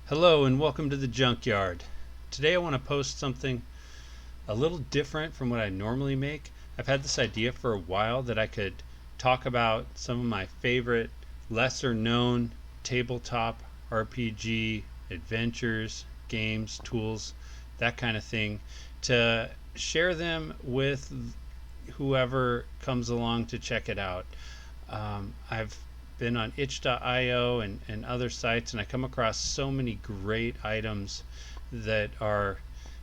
Hello and welcome to the Junkyard. Today I want to post something a little different from what I normally make. I've had this idea for a while that I could talk about some of my favorite lesser known tabletop RPG adventures, games, tools, that kind of thing, to share them with whoever comes along to check it out. I've been on itch.io and other sites, and I come across so many great items that are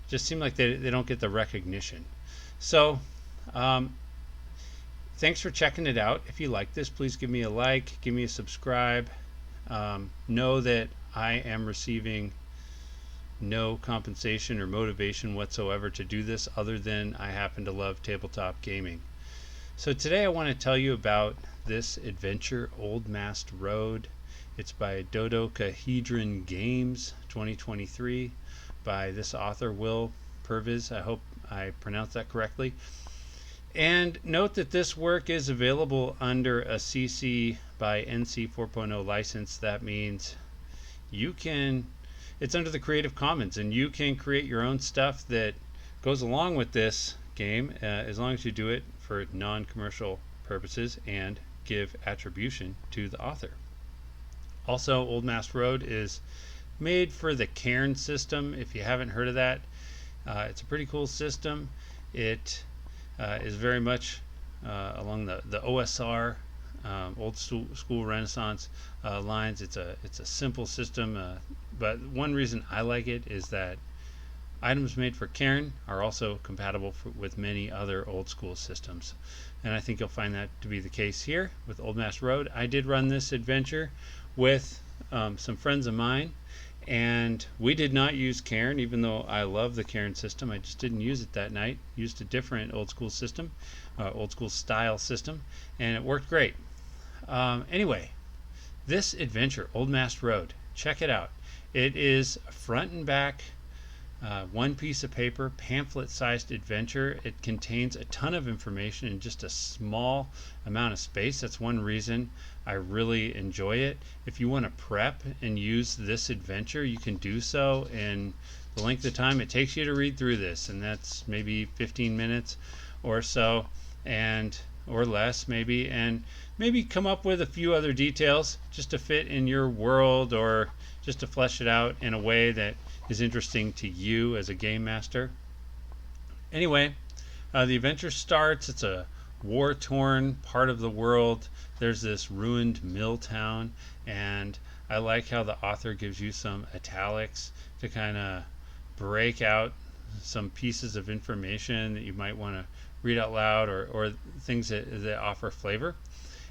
just seem like they don't get the recognition. So, um, thanks for checking it out. If you like this, please give me a like, give me a subscribe. Know that I am receiving no compensation or motivation whatsoever to do this other than I happen to love tabletop gaming. So today I want to tell you about this adventure, Old Mast Road. It's by Dodecahedron Games 2023 by this author, Will Purvis. I hope I pronounced that correctly. And note that this work is available under a CC by NC 4.0 license. That means it's under the Creative Commons, and you can create your own stuff that goes along with this game as long as you do it for non-commercial purposes and give attribution to the author. Also, Old Mast Road is made for the Cairn system. If you haven't heard of that, it's a pretty cool system. It is very much along the OSR, old school Renaissance lines. It's a simple system, but one reason I like it is that items made for Cairn are also compatible with many other old school systems, and I think you'll find that to be the case here with Old Mast Road. I did run this adventure with some friends of mine, and we did not use Cairn, even though I love the Cairn system. I just didn't use it that night. Used a different old school system, old school style system, and it worked great. Anyway, this adventure, Old Mast Road, check it out. It is front and back, one piece of paper, pamphlet-sized adventure. It contains a ton of information in just a small amount of space. That's one reason I really enjoy it. If you want to prep and use this adventure, you can do so in the length of time it takes you to read through this, and that's maybe 15 minutes or so, or less maybe, and maybe come up with a few other details just to fit in your world, or just to flesh it out in a way that is interesting to you as a game master. Anyway, the adventure starts. It's a war-torn part of the world. There's this ruined mill town, and I like how the author gives you some italics to kind of break out some pieces of information that you might want to read out loud, or things that offer flavor.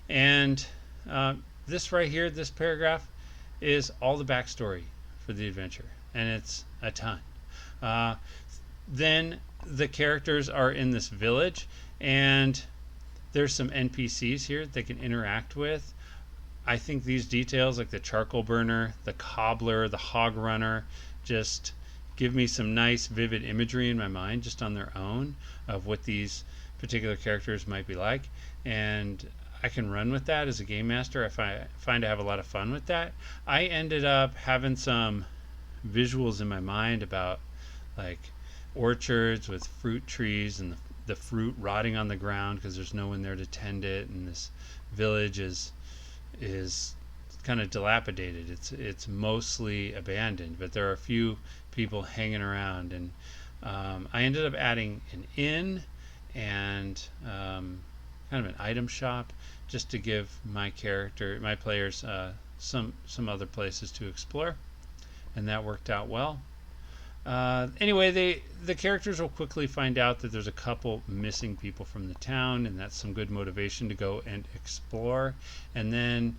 And this right here, this paragraph, is all the backstory for the adventure, and it's a ton. Then the characters are in this village, and there's some NPCs here they can interact with. I think these details, like the charcoal burner, the cobbler, the hog runner, just give me some nice vivid imagery in my mind just on their own of what these particular characters might be like, and I can run with that as a game master. I find I have a lot of fun with that. I ended up having some visuals in my mind about like orchards with fruit trees, and the fruit rotting on the ground because there's no one there to tend it, and this village is kind of dilapidated. It's mostly abandoned, but there are a few people hanging around, and I ended up adding an inn and kind of an item shop just to give my players some other places to explore, and that worked out well. Anyway, the characters will quickly find out that there's a couple missing people from the town, and that's some good motivation to go and explore. And then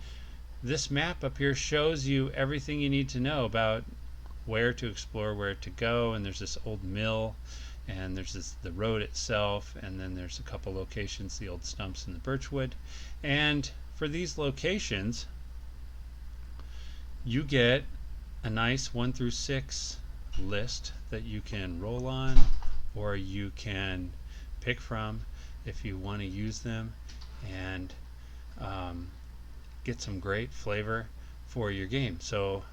this map up here shows you everything you need to know about where to explore, where to go. And there's this old mill, and there's the road itself, and then there's a couple locations, the old stumps and the birchwood. And for these locations, you get a nice 1 through 6 list that you can roll on, or you can pick from if you want to use them, and get some great flavor for your game. So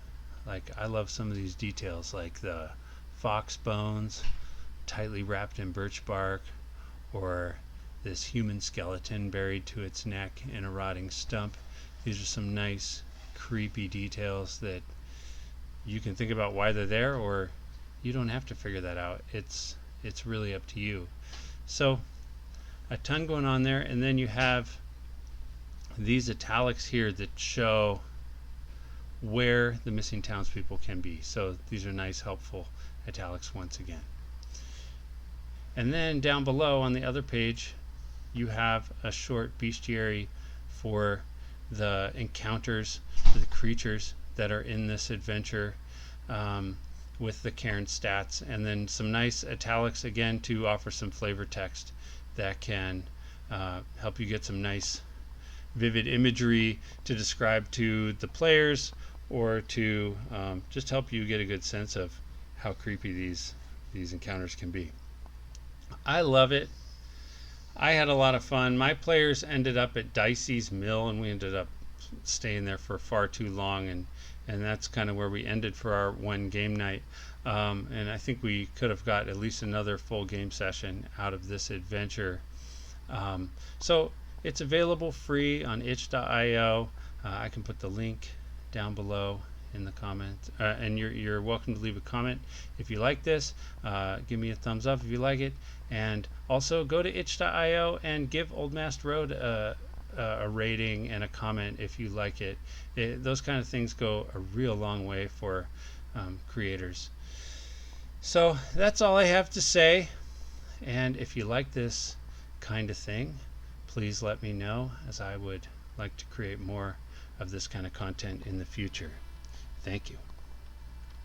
Like, I love some of these details, like the fox bones tightly wrapped in birch bark, or this human skeleton buried to its neck in a rotting stump. These are some nice, creepy details that you can think about why they're there, or you don't have to figure that out. It's really up to you. So a ton going on there, and then you have these italics here that show where the missing townspeople can be. So these are nice, helpful italics once again. And then down below on the other page, you have a short bestiary for the encounters, the creatures that are in this adventure, with the Cairn stats, and then some nice italics again to offer some flavor text that can help you get some nice vivid imagery to describe to the players, or to just help you get a good sense of how creepy these encounters can be. I love it. I had a lot of fun. My players ended up at Dicey's Mill, and we ended up staying there for far too long, and that's kind of where we ended for our one game night. And I think we could have got at least another full game session out of this adventure. So it's available free on itch.io. I can put the link down below in the comments, and you're welcome to leave a comment if you like this. Give me a thumbs up if you like it, and also go to itch.io and give Old Mast Road a rating and a comment if you like it. Those kind of things go a real long way for creators. So that's all I have to say, and if you like this kind of thing, please let me know, as I would like to create more of this kind of content in the future. Thank you.